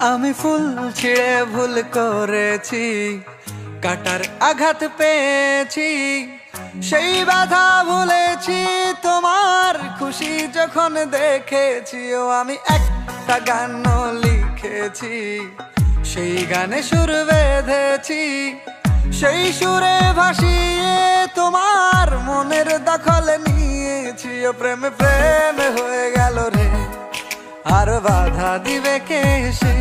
আমি ফুল ছিঁড়ে ভুল করেছি, কাটার আঘাত পেয়েছি, সেই বাধা ভুলেছি তোমার খুশি যখন দেখেছি। ও আমি একটা গান লিখেছি, সেই গানে সুর বেঁধেছি, সেই সুরে ভাসিয়ে তোমার মনের দখল নিয়েছি। ও প্রেমে প্রেমে হয়ে গেল রে, আর বাধা দিবে কে এসে।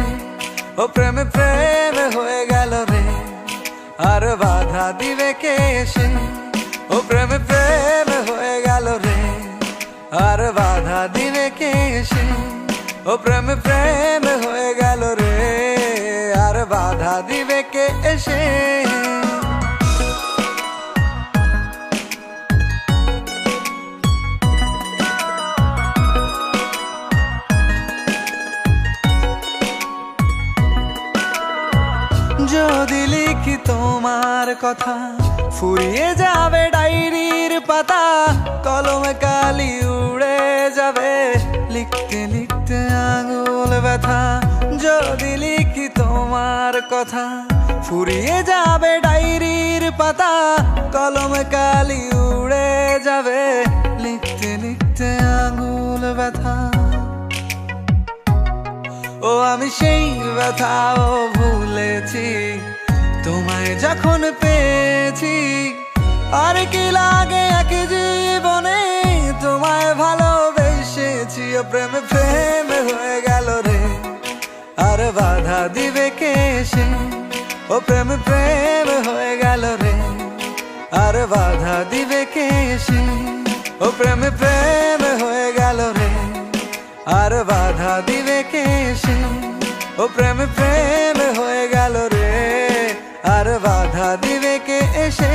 ও প্রেমে প্রেমে হয়ে গেল রে, আর বাধা দিবে কে এসে। ও প্রেমে প্রেমে হয়ে গেল রে, আর বাধা দিবে কে এসে। ও প্রেমে প্রেমে হয়ে গেল রে, আর বাধা দিবে কে এসে। যদি লিখি তোমার কথা, ফুরিয়ে যাবে ডায়েরির পাতা, কলমে কালি উড়ে যাবে, লিখতে লিখতে আঙুল ব্যথা। যদি লিখি তোমার কথা, ফুরিয়ে যাবে ডায়েরির পাতা, কলমে কালি উড়ে যাবে, লিখতে লিখতে আঙুল ব্যথা। ও আমি সেই ব্যথাও ভুলেছি, তোমায় যখন পেয়েছি। আর কি লাগে এক জীবনে, তোমায় ভালোবেসেছি। ও প্রেমে প্রেমে হয়ে গেল রে, আর বাধা দিবে কে এসে। ও প্রেমে প্রেমে হয়ে গেল রে, আর বাধা দিবে কে এসে। ও প্রেমে প্রেমে হয়ে গেল রে, আর বাধা দিবে কে এসে। ও প্রেমে প্রেমে হয়ে গেল রে, আর বাধা দিবে কে এসে।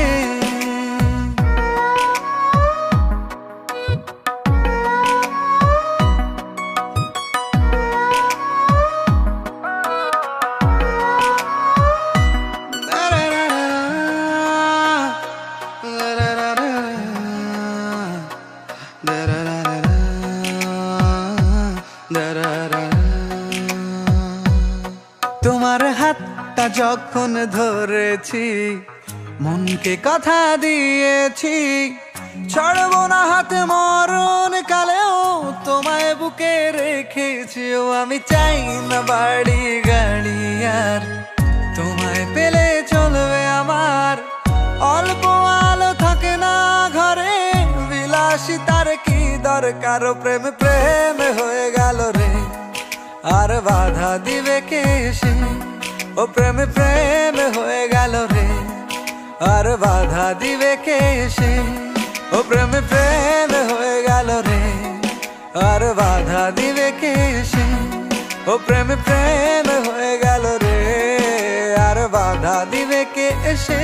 তোমার হাতটা যখন ধরেছি, মনকে কথা দিয়েছি, ছাড়বো না হাত মরণ কালেও, তোমায় বুকে রেখেছি। ও আমি চাই না বাড়ি গাড়ি আর, তোমায় পেলে চলবে আমার। অল্প আলো থাকে না ঘরে, বিলাসিতার কি দরকার। ও প্রেমে প্রেমে হয়ে গেল রে, আর বাধা দিবে কে এসে। ও প্রেমে প্রেমে হয়ে গেল রে, আর বাধা দিবে কে এসে। ও প্রেমে প্রেমে হয়ে গেল রে, আর বাধা দিবে কে এসে। ও প্রেমে প্রেমে হয়ে গেল রে, আর বাধা দিবে কে এসে।